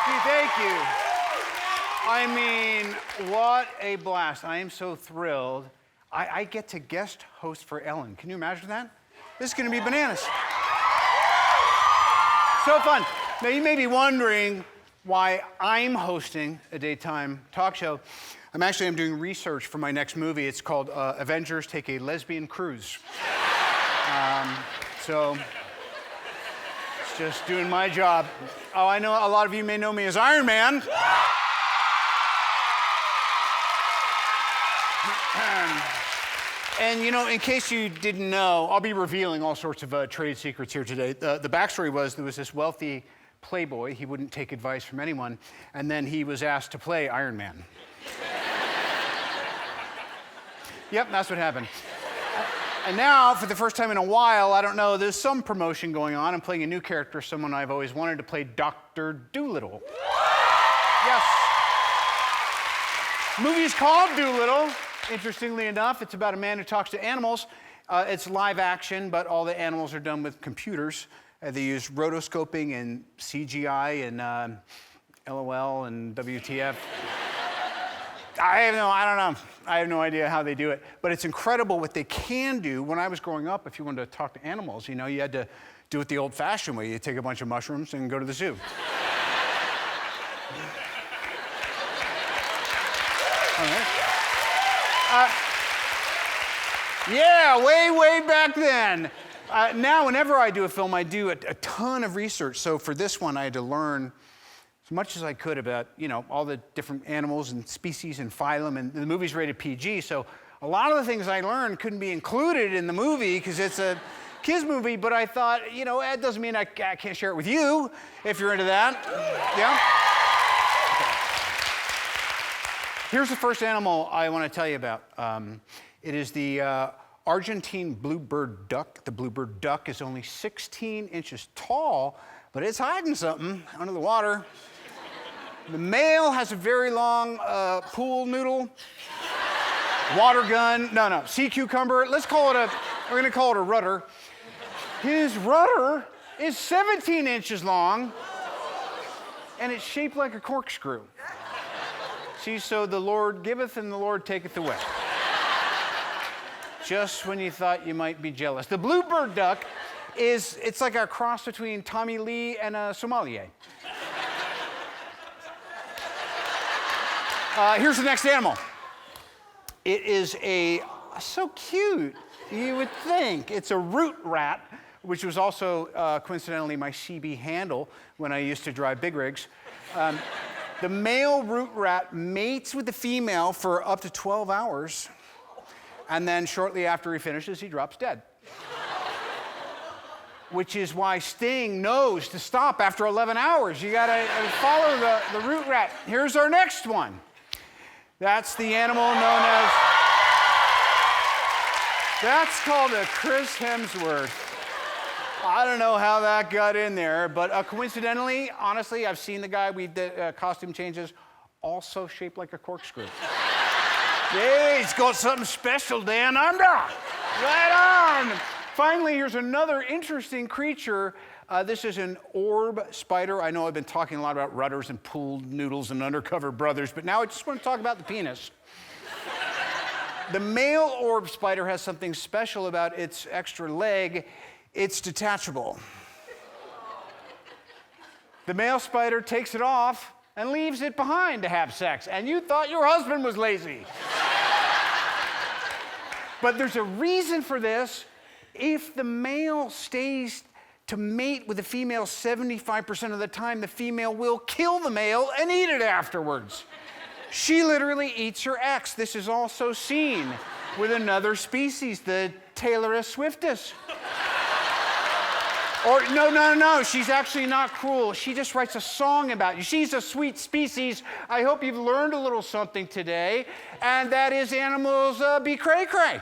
Thank you. I mean, what a blast. I am so thrilled. I get to guest host for Ellen. Can you imagine that? This is going to be bananas. So fun. Now, you may be wondering why I'm hosting a daytime talk show. I'm doing research for my next movie. It's called Avengers Take a Lesbian Cruise. So, it's just doing my job. Oh, I know a lot of you may know me as Iron Man. And you know, in case you didn't know, I'll be revealing all sorts of trade secrets here today. The backstory was there was this wealthy playboy. He wouldn't take advice from anyone, and then he was asked to play Iron Man. Yep, that's what happened. And now, for the first time in a while, I don't know, there's some promotion going on. I'm playing a new character, someone I've always wanted to play, Doctor Dolittle. Yes. The movie is called Dolittle. Interestingly enough, it's about a man who talks to animals. It's live action, but all the animals are done with computers. They use rotoscoping and CGI and LOL and WTF. I don't know. I have no idea how they do it. But it's incredible what they can do. When I was growing up, if you wanted to talk to animals, you know, you had to do it the old-fashioned way. You take a bunch of mushrooms and go to the zoo. All right. Yeah, way back then. Now, whenever I do a film, I do a ton of research. So for this one, I had to learn as much as I could about, you know, all the different animals and species and phylum. And the movie's rated PG, so a lot of the things I learned couldn't be included in the movie because it's a kids' movie. But I thought, you know, that doesn't mean I can't share it with you if you're into that. Yeah? Okay. Here's the first animal I want to tell you about. It is the Argentine bluebird duck. The bluebird duck is only 16 inches tall, but it's hiding something under the water. The male has a very long pool noodle, water gun, sea cucumber. We're gonna call it a rudder. His rudder is 17 inches long, and it's shaped like a corkscrew. See, so the Lord giveth and the Lord taketh away. Just when you thought you might be jealous. The bluebird duck it's like a cross between Tommy Lee and a sommelier. Here's the next animal. It is so cute, you would think. It's a root rat, which was also coincidentally my CB handle when I used to drive big rigs. The male root rat mates with the female for up to 12 hours. And then shortly after he finishes, he drops dead. Which is why Sting knows to stop after 11 hours. You gotta follow the root rat. Here's our next one. That's the animal known as, that's called a Chris Hemsworth. I don't know how that got in there, but coincidentally, honestly, I've seen the guy with the costume changes, also shaped like a corkscrew. Yeah, he's got something special down under. Right on. Finally, here's another interesting creature. This is an orb spider. I know I've been talking a lot about rudders and pooled noodles and undercover brothers, but now I just want to talk about the penis. The male orb spider has something special about its extra leg. It's detachable. The male spider takes it off and leaves it behind to have sex, and you thought your husband was lazy. But there's a reason for this. If the male stays to mate with the female 75% of the time, the female will kill the male and eat it afterwards. She literally eats her ex. This is also seen with another species, the Taylorus swiftus. Or, no, she's actually not cruel. She just writes a song about you. She's a sweet species. I hope you've learned a little something today, and that is animals be cray-cray.